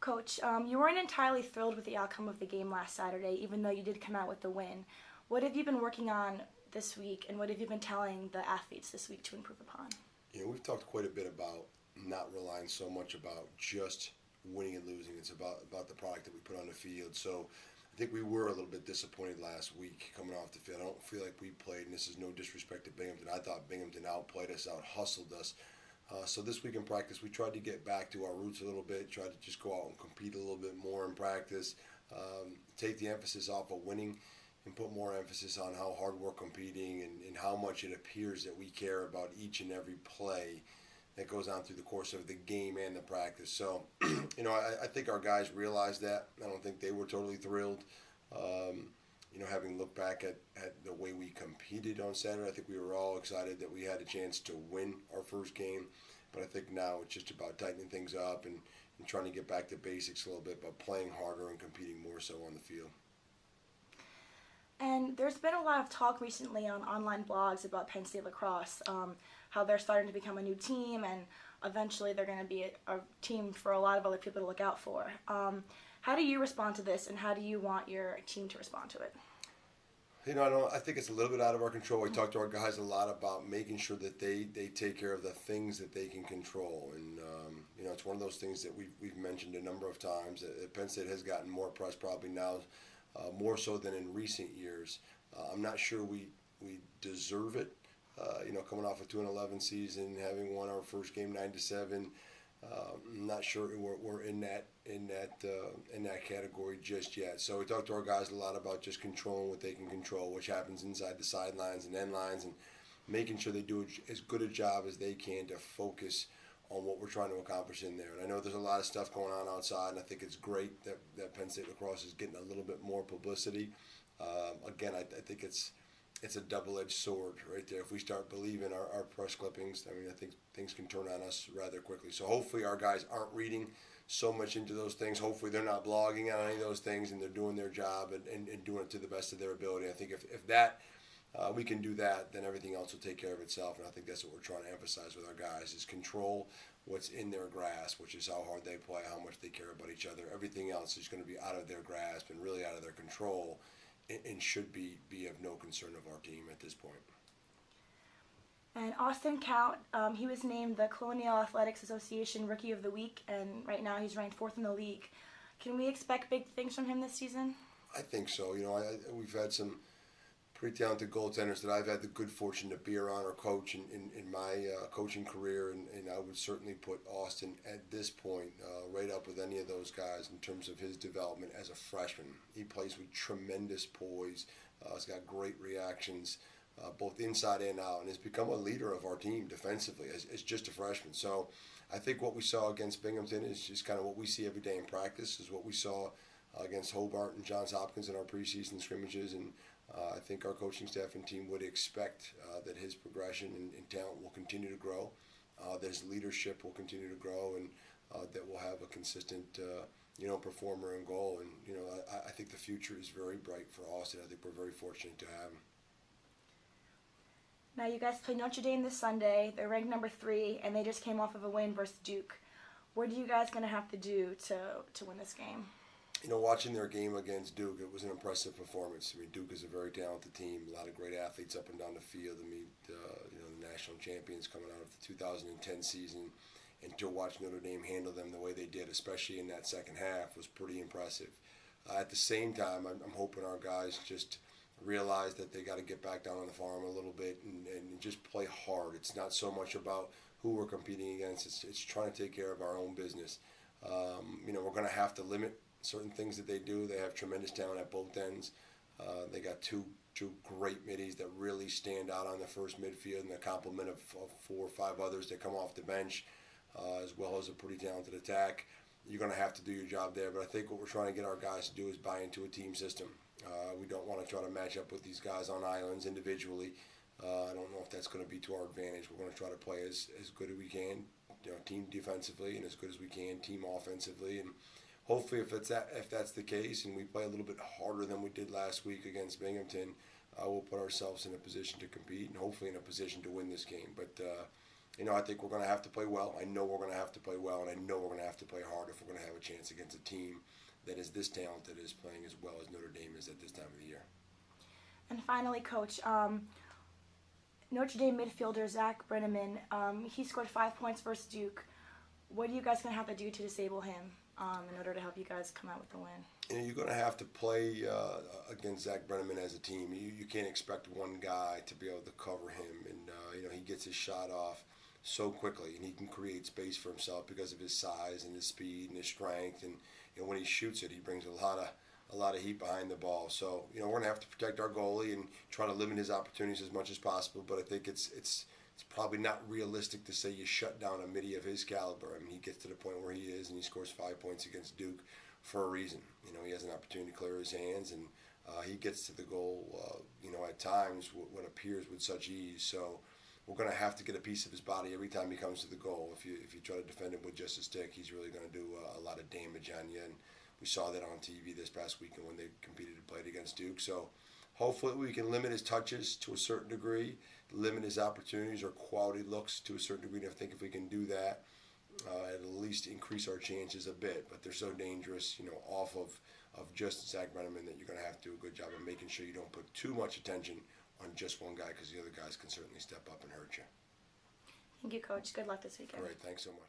Coach, you weren't entirely thrilled with the outcome of the game last Saturday, even though you did come out with the win. What have you been working on this week, and what have you been telling the athletes this week to improve upon? We've talked quite a bit about not relying so much about just winning and losing. It's about the product that we put on the field. So I think we were a little bit disappointed last week coming off the field. I don't feel like we played, and this is no disrespect to Binghamton. I thought Binghamton outplayed us, out-hustled us. So this week in practice, we tried to get back to our roots a little bit, tried to just go out and compete a little bit more in practice, take the emphasis off of winning and put more emphasis on how hard we're competing and how much it appears that we care about each and every play that goes on through the course of the game and the practice. So, I think our guys realized that. I don't think they were totally thrilled. Having looked back at the way we competed on Saturday, I think we were all excited that we had a chance to win our first game. But I think now it's just about tightening things up and trying to get back to basics a little bit, but playing harder and competing more so on the field. And there's been a lot of talk recently on online blogs about Penn State Lacrosse, how they're starting to become a new team, and eventually they're going to be a team for a lot of other people to look out for. How do you respond to this, and how do you want your team to respond to it? I think it's a little bit out of our control. We talk to our guys a lot about making sure that they take care of the things that they can control. And, it's one of those things that we've mentioned a number of times. Penn State has gotten more press probably now, more so than in recent years. I'm not sure we deserve it. Coming off a 2-11 season, having won our first game 9-7, I'm not sure we're in that category just yet. So we talk to our guys a lot about just controlling what they can control, which happens inside the sidelines and end lines, and making sure they do as good a job as they can to focus on what we're trying to accomplish in there. And I know there's a lot of stuff going on outside, and I think it's great that Penn State Lacrosse is getting a little bit more publicity. Again, I think it's a double-edged sword right there. If we start believing our press clippings, I think things can turn on us rather quickly. So hopefully our guys aren't reading so much into those things. Hopefully they're not blogging on any of those things, and they're doing their job and doing it to the best of their ability. I think if that we can do that, then everything else will take care of itself. And I think that's what we're trying to emphasize with our guys is control what's in their grasp, which is how hard they play, how much they care about each other. Everything else is going to be out of their grasp and really out of their control, and should be of no concern of our team at this point. And Austin Count, he was named the Colonial Athletics Association Rookie of the Week, and right now he's ranked 4th in the league. Can we expect big things from him this season? I think so. We've had some pretty talented goaltenders that I've had the good fortune to be around or coach in my coaching career, and I would certainly put Austin at this point right up with any of those guys in terms of his development as a freshman. He plays with tremendous poise. He's got great reactions, both inside and out, and has become a leader of our team defensively as just a freshman. So I think what we saw against Binghamton is just kind of what we see every day in practice, is what we saw against Hobart and Johns Hopkins in our preseason scrimmages, and I think our coaching staff and team would expect that his progression and talent will continue to grow, that his leadership will continue to grow, and that we'll have a consistent performer and goal. And I think the future is very bright for Austin. I think we're very fortunate to have him. Now you guys play Notre Dame this Sunday. They're ranked number 3, and they just came off of a win versus Duke. What are you guys going to have to do to win this game? Watching their game against Duke, it was an impressive performance. Duke is a very talented team, a lot of great athletes up and down the field. The national champions coming out of the 2010 season, and to watch Notre Dame handle them the way they did, especially in that second half, was pretty impressive. At the same time, I'm hoping our guys just realize that they got to get back down on the farm a little bit and just play hard. It's not so much about who we're competing against. It's trying to take care of our own business. We're going to have to limit certain things that they do. They have tremendous talent at both ends. They got two great middies that really stand out on the first midfield, and the complement of 4 or 5 others that come off the bench, as well as a pretty talented attack. You're going to have to do your job there, but I think what we're trying to get our guys to do is buy into a team system. We don't want to try to match up with these guys on islands individually. I don't know if that's going to be to our advantage. We're going to try to play as good as we can, team defensively, and as good as we can, team offensively, and hopefully, if that's the case, and we play a little bit harder than we did last week against Binghamton, we'll put ourselves in a position to compete and hopefully in a position to win this game. But I think we're going to have to play well. I know we're going to have to play well, and I know we're going to have to play hard if we're going to have a chance against a team that is this talented, is playing as well as Notre Dame is at this time of the year. And finally, Coach, Notre Dame midfielder Zach Brenneman, he scored 5 points versus Duke. What are you guys going to have to do to disable him in order to help you guys come out with the win? You're going to have to play against Zach Brenneman as a team. You can't expect one guy to be able to cover him, and he gets his shot off so quickly, and he can create space for himself because of his size and his speed and his strength, and when he shoots it, he brings a lot of heat behind the ball. So we're going to have to protect our goalie and try to limit his opportunities as much as possible. But I think it's probably not realistic to say you shut down a midi of his caliber. I mean, he gets to the point where he is, and he scores 5 points against Duke for a reason. He has an opportunity to clear his hands, and he gets to the goal, at times what appears with such ease. So we're going to have to get a piece of his body every time he comes to the goal. If you try to defend him with just a stick, he's really going to do a lot of damage on you. And we saw that on TV this past weekend when they competed and played against Duke. So hopefully we can limit his touches to a certain degree, limit his opportunities or quality looks to a certain degree. And I think if we can do that, at least increase our chances a bit. But they're so dangerous, off of just Zach Brenneman, that you're going to have to do a good job of making sure you don't put too much attention on just one guy, because the other guys can certainly step up and hurt you. Thank you, Coach. Good luck this weekend. All right, thanks so much.